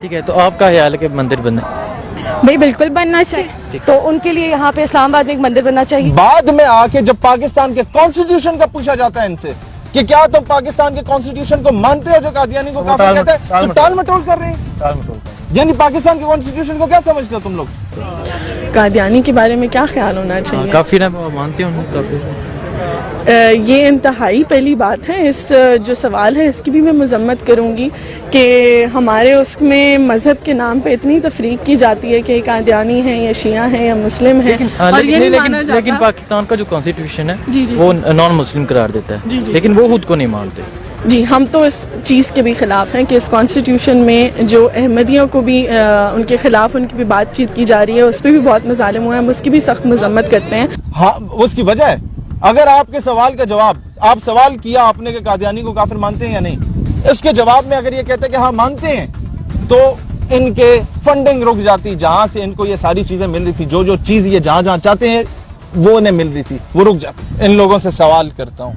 ٹھیک ہے، تو آپ کا خیال ہے کہ مندر بنے؟ بھائی بالکل بننا چاہیے، تو ان کے لیے یہاں پہ اسلام آباد میں ایک مندر بننا چاہیے۔ بعد میں آ کے جب پاکستان کے کانسٹیٹیوشن کا پوچھا جاتا ہے ان سے کہ کیا تم پاکستان کے کانسٹیٹیوشن کو مانتے ہو جو قادیانی کو کافر کہتے ہیں، تو ٹال مٹول کر رہے ہیں۔ یعنی پاکستان کے کانسٹیٹیوشن کو کیا سمجھتے ہو تم لوگ؟ قادیانی کے بارے میں کیا خیال ہونا چاہیے؟ کافر ہیں، مانتے ہیں انہیں کافر؟ یہ انتہائی پہلی بات ہے۔ اس جو سوال ہے اس کی بھی میں مذمت کروں گی کہ ہمارے اس میں مذہب کے نام پہ اتنی تفریق کی جاتی ہے کہ قادیانی ہیں یا شیعہ ہیں یا مسلم ہیں، اور یہ نہیں مانا جاتا۔ لیکن پاکستان کا جو کانسٹیٹیوشن ہے جی جی وہ نان مسلم قرار دیتا ہے، لیکن وہ خود کو نہیں مانتے۔ جی، ہم تو اس چیز کے بھی خلاف ہیں کہ اس کانسٹیٹیوشن میں جو احمدیوں کو بھی ان کے خلاف ان کی بھی بات چیت کی جا رہی ہے، اس پہ بھی بہت مظالم ہوئے ہیں، ہم اس کی بھی سخت مذمت کرتے ہیں۔ ہاں، اس کی وجہ ہے اگر آپ کے سوال کا جواب، آپ سوال کیا آپ نے کہ قادیانی کو کافر مانتے ہیں یا نہیں، اس کے جواب میں اگر یہ کہتے کہ ہاں مانتے ہیں، تو ان کے فنڈنگ رک جاتی، جہاں سے ان کو یہ ساری چیزیں مل رہی تھی، جو چیز یہ جہاں چاہتے ہیں وہ انہیں مل رہی تھی، وہ رک جاتی۔ ان لوگوں سے سوال کرتا ہوں،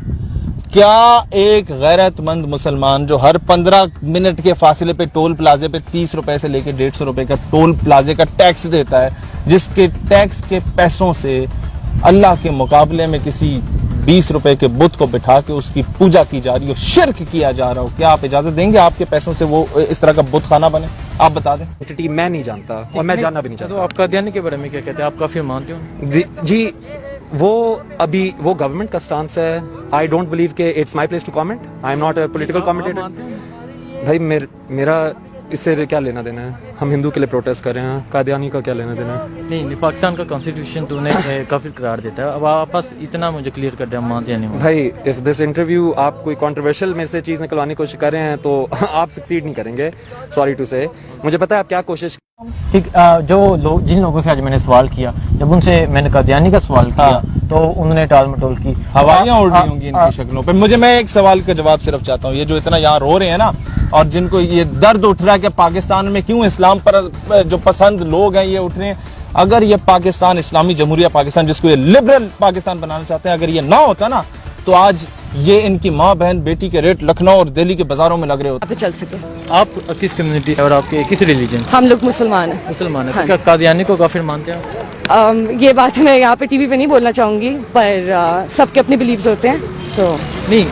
کیا ایک غیرت مند مسلمان جو ہر 15 منٹ کے فاصلے پہ ٹول پلازے پہ 30 روپے سے لے کے 150 روپے کا ٹول پلازے کا ٹیکس دیتا ہے، جس کے ٹیکس کے پیسوں سے اللہ کے مقابلے میں کسی 20 روپے کے بت کو بٹھا کے اس کی پوجا کی جا رہی ہو، شرک کیا جا رہا ہو، کیا آپ اجازت دیں گے آپ کے پیسوں سے وہ اس طرح کا بت خانہ بنے؟ آپ بتا دیں۔ میں نہیں جانتا اور میں جاننا بھی نہیں چاہتا۔ تو آپ قادیانی کے بارے میں کیا کہتے ہیں؟ آپ کافر مانتے ہو؟ جی، وہ ابھی وہ گورنمنٹ کا سٹانس ہے۔ آئی ڈونٹ بلیو کہ it's my place to comment, I am not a political commentator. بھائی میرا اس سے کیا لینا دینا ہے؟ ہم ہندو کے لیے پروٹیسٹ کر رہے ہیں، قادیانی کا کیا لینا دینا ہے؟ نہیں، پاکستان کا کانسٹیٹیوشن تو انہیں کافر قرار دیتا ہے۔ اب آپ بس اتنا مجھے کلیئر کر دیں، ہم مانتے ہیں نہیں؟ بھائی اف دس انٹرویو آپ کوئی کنٹروورشل میرے سے چیز نکلوانے کی کوشش کر رہے ہیں تو آپ سکسیڈ نہیں کریں گے، سوری ٹو سے۔ مجھے پتا ہے آپ کیا کوشش۔ ٹھیک، جو لوگ جن لوگوں سے آج میں نے سوال کیا، جب ان سے میں نے قادیانی کا سوال کیا تو انہوں نے ٹال مٹول کی، ہوائیاں اڑ رہی ہوں گی ان کی شکلوں پہ۔ میں ایک سوال کا جواب صرف چاہتا ہوں، یہ جو اتنا یہاں رو رہے ہیں نا، اور جن کو یہ درد اٹھ رہا ہے کہ پاکستان میں کیوں اسلام پر جو پسند لوگ ہیں یہ اٹھ رہے ہیں، اگر یہ پاکستان اسلامی جمہوریہ پاکستان جس کو یہ لبرل پاکستان بنانا چاہتے ہیں، اگر یہ نہ ہوتا نا تو آج یہ ان کی ماں بہن بیٹی کے ریٹ لکھنؤ اور دہلی کے بازاروں میں لگ رہے ہوتے۔ چل سکے۔ آپ کس کمیونٹی اور آپ کے کس ریلیجن؟ ہم لوگ مسلمان ہیں۔ مسلمان ہیں۔ کیا قادیانی کو کافر مانتے ہیں؟ یہ بات میں یہاں پہ ٹی وی پہ نہیں بولنا چاہوں گی، پر سب کے اپنے بلیفز ہوتے ہیں، تو نہیں،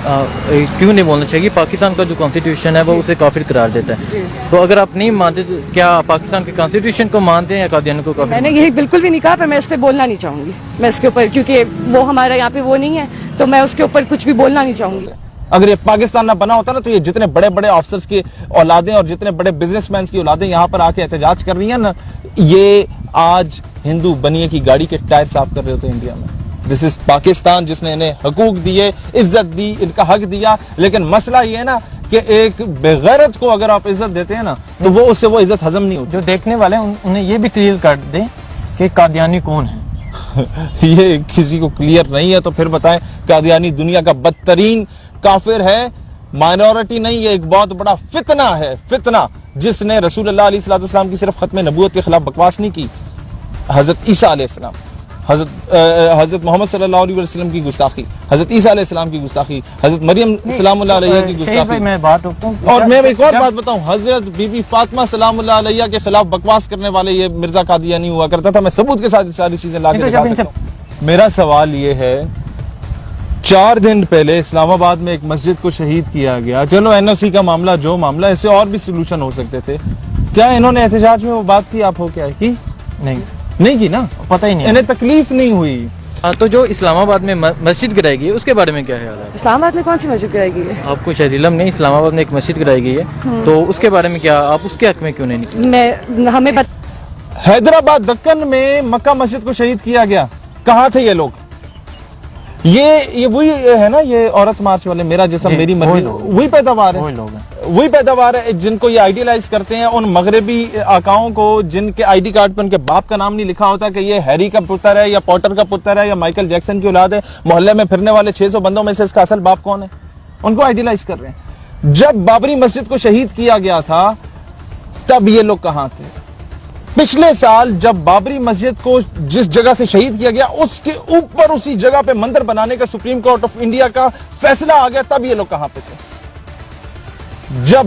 کیوں نہیں بولنا چاہیے؟ پاکستان کا جو کانسٹیٹیوشن ہے وہ اسے کافر قرار دیتا ہے، تو اگر آپ نہیں مانتے تو کیا پاکستان کے کانسٹیٹیوشن کو مانتے ہیں یا قادیانی کو کافر؟ میں نے یہی بالکل بھی نہیں کہا، پر میں اس پہ بولنا نہیں چاہوں گی، میں اس کے اوپر، کیونکہ وہ ہمارا یہاں پہ وہ نہیں ہے، تو میں اس کے اوپر کچھ بھی بولنا نہیں چاہوں گی۔ اگر یہ پاکستان نہ بنا ہوتا نا تو یہ جتنے بڑے بڑے آفیسرز کی اولادیں اور جتنے بڑے بزنس مینز کی اولادیں یہاں پر آ کے احتجاج کر رہی ہیں نا، یہ آج ہندو بنیے کی گاڑی کے ٹائر صاف کر رہے ہوتے ہیں انڈیا میں۔ دس از پاکستان جس نے انہیں حقوق دیے، عزت دی، ان کا حق دیا، لیکن مسئلہ یہ ہے نا کہ ایک بغیرت کو اگر آپ عزت دیتے ہیں نا تو وہ اس سے وہ عزت ہضم نہیں ہوتی۔ جو دیکھنے والے ہیں انہیں یہ بھی کلیئر کر دیں کہ قادیانی کون ہے۔ یہ کسی کو کلیئر نہیں ہے تو پھر بتائیں۔ قادیانی دنیا کا بدترین کافر ہے، مائنورٹی نہیں، یہ ایک بہت بڑا فتنہ ہے، فتنہ جس نے رسول اللہ علیہ السلام کی صرف ختم نبوت کے خلاف بکواس نہیں کی، حضرت عیسیٰ علیہ السلام، حضرت محمد صلی اللہ علیہ وسلم کی گستاخی، حضرت عیسیٰ علیہ السلام کی گستاخی، حضرت مریم سلام اللہ علیہ کی گستاخی، میں بات روکتا ہوں اور میں ایک اور بات بتاؤں، حضرت بی بی فاطمہ سلام اللہ علیہ کے خلاف بکواس کرنے والے یہ مرزا قادیانی ہوا کرتا تھا۔ میں ثبوت کے ساتھ ساری چیزیں لا کے دکھا سکتا ہوں۔ میرا سوال یہ ہے، 4 دن پہلے اسلام آباد میں ایک مسجد کو شہید کیا گیا، چلو این او سی کا معاملہ جو معاملہ، اس سے اور بھی سلوشن ہو سکتے تھے، کیا انہوں نے احتجاج میں وہ بات کی؟ آپ ہو کیا کی؟ نہیں کی نا، پتہ ہی نہیں، انہیں تکلیف نہیں ہوئی۔ تو جو اسلام آباد میں مسجد گرائی گئی ہے اس کے بارے میں کیا خیال ہے؟ اسلام آباد میں کون سی مسجد گرائی گئی ہے؟ آپ کو شاید علم نہیں، اسلام آباد میں ایک مسجد گرائی گئی ہے، تو اس کے بارے میں کیا آپ اس کے حق میں کیوں نہیں نکلے؟ ہمیں حیدرآباد دکن میں مکہ مسجد کو شہید کیا گیا، کہاں تھے یہ لوگ؟ یہ وہی ہے نا، یہ عورت مارچ والے، میرا جسم میری مرضی، وہی پیداوار ہے، وہی پیداوار ہے جن کو یہ آئیڈیلائز کرتے ہیں، ان مغربی آقاؤں کو جن کے آئی ڈی کارڈ پہ ان کے باپ کا نام نہیں لکھا ہوتا کہ یہ ہیری کا پتر ہے یا پوٹر کا پتر ہے یا مائیکل جیکسن کی اولاد ہے، محلے میں پھرنے والے 600 بندوں میں سے اس کا اصل باپ کون ہے؟ ان کو آئیڈیلائز کر رہے ہیں۔ جب بابری مسجد کو شہید کیا گیا تھا تب یہ لوگ کہاں تھے؟ پچھلے سال جب بابری مسجد کو جس جگہ سے شہید کیا گیا اس کے اوپر اسی جگہ پہ مندر بنانے کا سپریم کورٹ آف انڈیا کا فیصلہ آ گیا، تب یہ لوگ کہاں پہ تھے؟ جب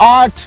8